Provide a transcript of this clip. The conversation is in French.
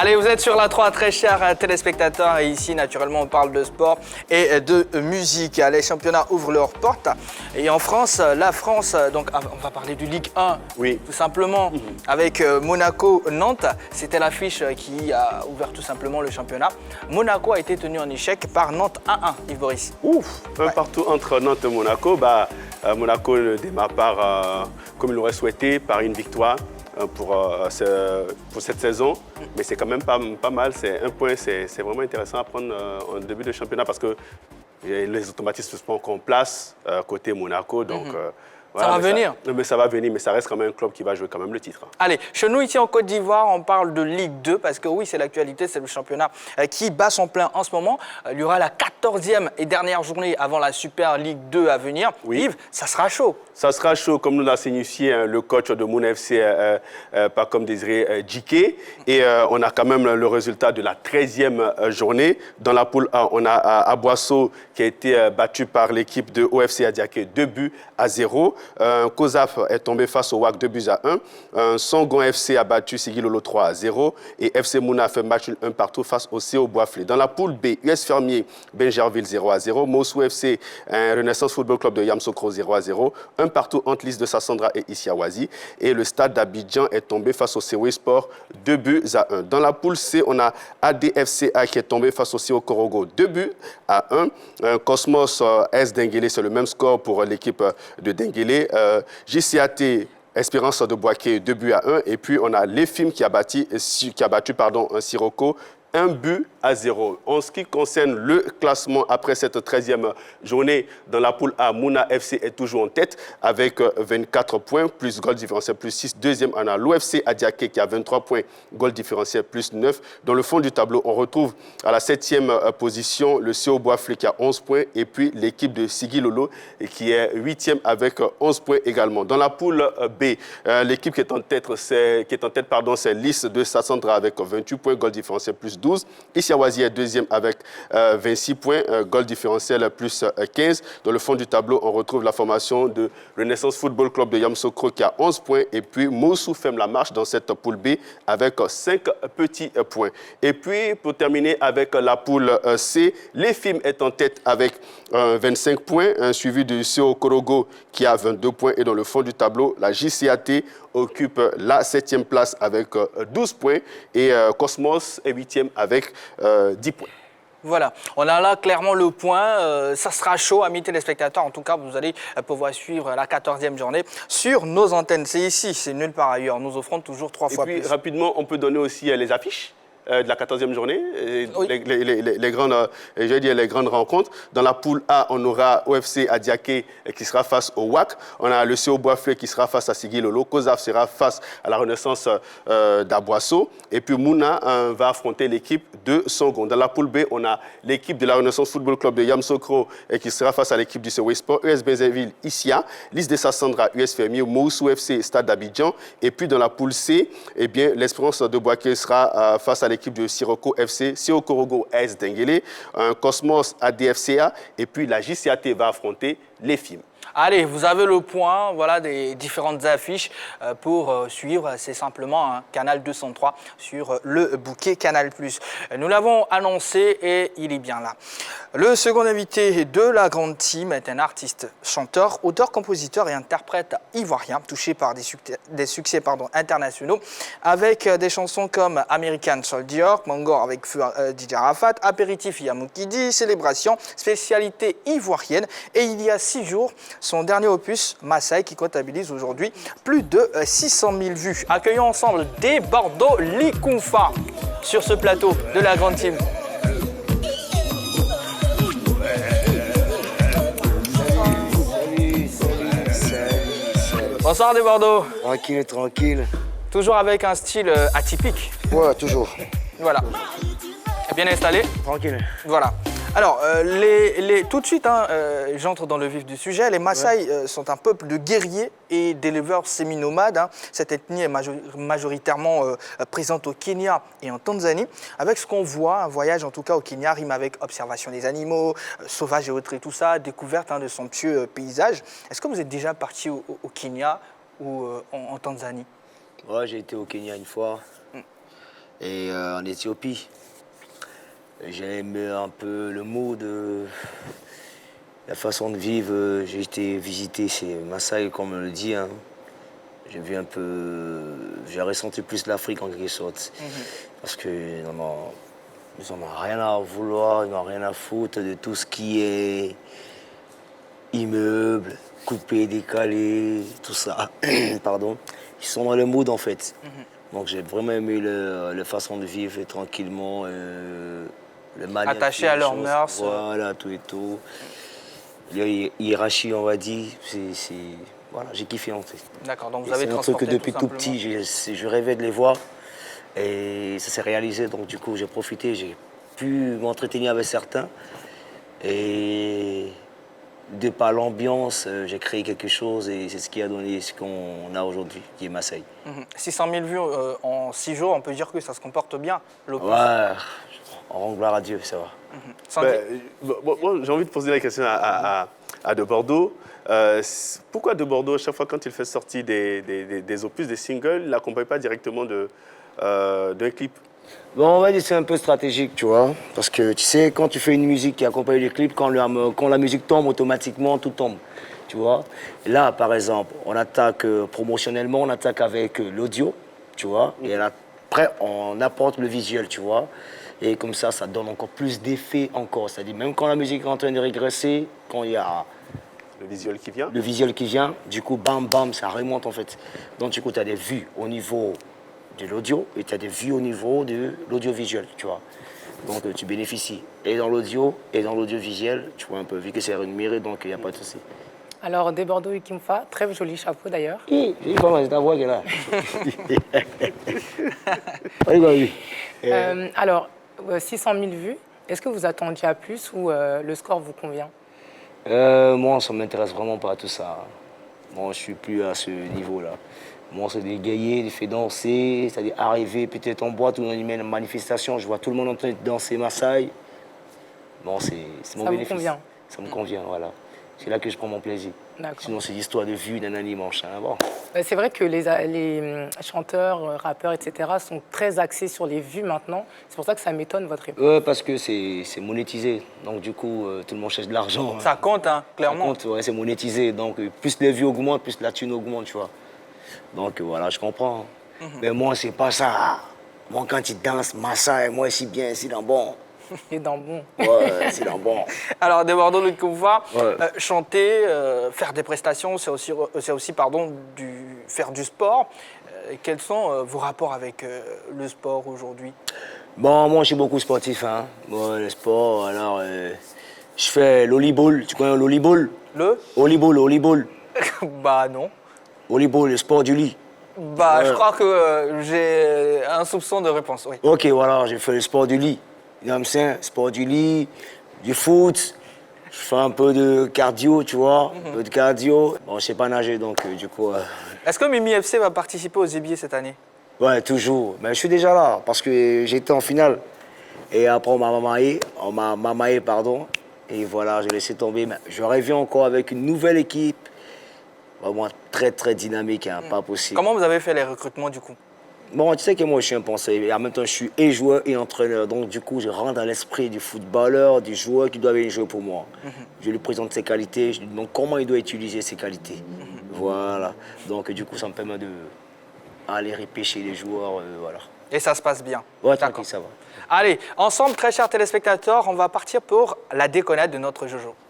Allez, vous êtes sur la 3, très chers téléspectateurs, et ici, naturellement, on parle de sport et de musique. Les championnats ouvrent leurs portes. Et en France, la France, donc on va parler du Ligue 1, oui, tout simplement, avec Monaco-Nantes. C'était l'affiche qui a ouvert tout simplement le championnat. Monaco a été tenu en échec par Nantes 1-1, Yves Boris. Ouf, un partout entre Nantes et Monaco. Monaco ne démarre pas comme il l'aurait souhaité, par une victoire. Pour cette saison, mais c'est quand même pas mal, c'est un point, c'est vraiment intéressant à prendre en début de championnat parce que les automatismes sont encore en place côté Monaco, donc ça va venir. Mais ça va venir, mais ça reste quand même un club qui va jouer quand même le titre. Allez, chez nous ici en Côte d'Ivoire, on parle de Ligue 2 parce que oui, c'est l'actualité, c'est le championnat qui bat son plein en ce moment. Il y aura la 14e et dernière journée avant la Super Ligue 2 à venir. Oui. Yves, ça sera chaud. Ça sera chaud, comme nous l'a signifié le coach de Mouna FC, pas comme Désiré Djiké. Et on a quand même le résultat de la 13e journée. Dans la poule A, on a Aboisseau qui a été battu par l'équipe de OFC Adiaké 2-0. Kozaf est tombé face au WAC 2-1. Songon FC a battu Sigilolo 3-0. Et FC Mouna a fait match un partout face au CO Boisflé. Dans la poule B, US Fermier, Benjerville 0-0. Mossou FC, Renaissance Football Club de Yamsokro 0-0. Un partout entre l'Is de Sassandra et Issiawazi. Et le stade d'Abidjan est tombé face au COE Sport 2-1. Dans la poule C, on a ADFCA qui est tombé face au CO Korogo 2-1. Cosmos S Denguélé, c'est le même score pour l'équipe de Denguélé. JCAT Espérance de Boaké 2-1. Et puis on a l'EFIM qui a battu Sirocco 1-0. En ce qui concerne le classement après cette 13e journée, dans la poule A, Mouna FC est toujours en tête avec 24 points, plus goal différentiel plus 6. Deuxième, on a l'OFC Adiaké qui a 23 points, goal différentiel plus 9. Dans le fond du tableau, on retrouve à la 7e position le CO Boisflé qui a 11 points et puis l'équipe de Sigilolo qui est 8e avec 11 points également. Dans la poule B, l'équipe qui est en tête, c'est l'Is de Sassandra avec 28 points, goal différentiel plus 12. Issiawazi est deuxième avec 26 points, goal différentiel plus 15. Dans le fond du tableau, on retrouve la formation de Renaissance Football Club de Yamsokro qui a 11 points. Et puis Mossou ferme la marche dans cette poule B avec 5 petits points. Et puis, pour terminer avec la poule C, l'EFIM est en tête avec 25 points, suivi du CO Korogo qui a 22 points. Et dans le fond du tableau, la JCAT occupe la 7e place avec 12 points et Cosmos est 8e avec 10 points. Voilà, on a là clairement le point, ça sera chaud, amis téléspectateurs. En tout cas, vous allez pouvoir suivre la 14e journée sur nos antennes. C'est ici, c'est nulle part ailleurs. Nous offrons toujours 3 fois plus. Et puis, rapidement, on peut donner aussi les affiches de la 14e journée, oui. les grandes rencontres. Dans la poule A, on aura OFC Adiaké qui sera face au WAC. On a le CO Boisflé qui sera face à Sigilolo. Kozaf sera face à la Renaissance d'Aboisseau. Et puis Mouna va affronter l'équipe de Songon. Dans la poule B, on a l'équipe de la Renaissance Football Club de Yamsokro qui sera face à l'équipe du COE Sport, US Benzenville, Issia, l'Is de Sassandra, US Fermier, Moussou FC, Stade d'Abidjan. Et puis dans la poule C, eh bien, l'Espérance de Boaké sera face à l'équipe de Sirocco FC, CO Korogo AS Denguélé, Cosmos ADFCA et puis la JCAT va affronter l'EFIM. Allez, vous avez le point, voilà, des différentes affiches pour suivre. C'est simplement un Canal 203 sur le bouquet Canal+. Nous l'avons annoncé et il est bien là. Le second invité de la grande team est un artiste, chanteur, auteur, compositeur et interprète ivoirien, touché par des succès internationaux, avec des chansons comme American Soldier, Mangor avec DJ Arafat, Apéritif Yamoukidi, Célébration, spécialité ivoirienne. Et il y a 6 jours, son dernier opus, Massaï, qui comptabilise aujourd'hui plus de 600 000 vues. Accueillons ensemble des Bordeaux Likunfa sur ce plateau de la grande team. Bonsoir des Bordeaux. Tranquille, tranquille. Toujours avec un style atypique. Ouais, toujours. Voilà. Bien installé. Tranquille. Voilà. Alors, tout de suite, j'entre dans le vif du sujet. Les Maasai sont un peuple de guerriers et d'éleveurs sémi-nomades. Cette ethnie est majoritairement présente au Kenya et en Tanzanie. Avec ce qu'on voit, un voyage en tout cas au Kenya rime avec observation des animaux, sauvages et autres et tout ça, découverte de somptueux paysages. Est-ce que vous êtes déjà parti au Kenya ou en Tanzanie? Ouais, j'ai été au Kenya une fois. et en Éthiopie. J'ai aimé un peu le mood, la façon de vivre. J'ai été visiter ces Maasai, comme on le dit. Hein. J'ai vu un peu, j'ai ressenti plus l'Afrique en quelque sorte. Parce qu'ils n'en ont rien à vouloir, ils n'ont rien à foutre de tout ce qui est immeuble, coupé, décalé, tout ça. Pardon. Ils sont dans le mood en fait. Donc j'ai vraiment aimé la façon de vivre tranquillement, le manière de Attaché faire à les leurs choses. mœurs. Voilà, tout et tout. La hiérarchie, on va dire, voilà, j'ai kiffé en fait. D'accord, donc vous Et avez c'est un truc que transporté depuis tout simplement. petit, je rêvais de les voir. Et ça s'est réalisé, donc du coup j'ai profité, j'ai pu m'entretenir avec certains. Et de par l'ambiance, j'ai créé quelque chose et c'est ce qui a donné ce qu'on a aujourd'hui, qui est Maasai. 600 000 vues en 6 jours, on peut dire que ça se comporte bien, l'Opus. Ouais, on rend gloire à Dieu, ça va. Sandy. Moi, j'ai envie de poser la question à De Bordeaux. Pourquoi De Bordeaux, à chaque fois quand il fait sortir des opus, des singles, il l'accompagne pas directement d'un clip? Bon, on va dire que c'est un peu stratégique, tu vois. Parce que tu sais, quand tu fais une musique qui accompagne le clip, quand la musique tombe, automatiquement, tout tombe. Tu vois. Et là, par exemple, on attaque promotionnellement, on attaque avec l'audio, tu vois. Et après, on apporte le visuel, tu vois. Et comme ça donne encore plus d'effet encore. C'est-à-dire, même quand la musique est en train de régresser, quand il y a Le visuel qui vient? le visuel qui vient, du coup, bam, bam, ça remonte en fait. Donc, du coup, tu as des vues au niveau de l'audio et tu as des vues au niveau de l'audiovisuel, tu vois. Donc, tu bénéficies et dans l'audio et dans l'audiovisuel, tu vois un peu, vu que c'est rémunéré, donc il n'y a pas de souci. Alors, De Bordeaux et Kimfa, très joli chapeau d'ailleurs. J'ai dit comment c'est ta voix qui est là. Oui, bah oui. Alors, 600 000 vues, est-ce que vous attendiez à plus ou le score vous convient? Moi, ça ne m'intéresse vraiment pas tout ça. Moi, je ne suis plus à ce niveau-là. Moi, c'est des gaillers, des faits danser, c'est-à-dire arriver peut-être en boîte ou dans une manifestation, je vois tout le monde en train de danser Maasai. Bon, c'est mon Ça vous bénéfice. convient? Ça me convient, voilà. C'est là que je prends mon plaisir. D'accord. Sinon, c'est l'histoire de vue d'un dimanche. Hein. Bon. C'est vrai que les chanteurs, rappeurs, etc. sont très axés sur les vues maintenant. C'est pour ça que ça m'étonne votre réponse. Ouais, parce que c'est monétisé. Donc, du coup, tout le monde cherche de l'argent. Hein. Ça compte, hein, Ça clairement. compte, ouais, c'est monétisé. Donc, plus les vues augmentent, plus la thune augmente, tu vois. Donc, voilà, je comprends. Mais moi, c'est pas ça. Moi, quand tu danses, Maasai, moi, c'est bien, c'est dans bon. Et dans bon. Ouais, c'est dans bon. Alors, De Bordeaux, le Kimfa, Ouais. chanter, faire des prestations, c'est aussi faire du sport. Quels sont vos rapports avec le sport aujourd'hui? Bon, moi, je suis beaucoup sportif. Hein. Bon, le sport, alors, je fais l'oliball. Tu connais l'oliball? Le Oliball. Bah non. Oliball, le sport du lit. Bah, je Ouais. crois que j'ai un soupçon de réponse, oui. Ok, voilà, j'ai fait le sport du lit. You know what I'm saying? Sport du lit, du foot. Je fais un peu de cardio, tu vois. Un peu de cardio. Bon, je sais pas nager, donc du coup... Est-ce que Mimi FC va participer aux Zébiers cette année? ouais, toujours. Mais je suis déjà là, parce que j'étais en finale. Et après, on m'a mamaillé, pardon. Et voilà, j'ai laissé tomber. Mais je reviens encore avec une nouvelle équipe. Vraiment très, très dynamique, hein, pas possible. Comment vous avez fait les recrutements du coup? Bon, tu sais que moi, je suis un penseur. Et en même temps, je suis et joueur et entraîneur. Donc, du coup, je rentre dans l'esprit du footballeur, du joueur qui doit venir jouer pour moi. Je lui présente ses qualités, je lui demande comment il doit utiliser ses qualités. Voilà. Donc, du coup, ça me permet d'aller repêcher les joueurs, voilà. Et ça se passe bien? Ouais, D'accord. tranquille, ça va. Allez, ensemble, très chers téléspectateurs, on va partir pour la déconnade de notre Jojo.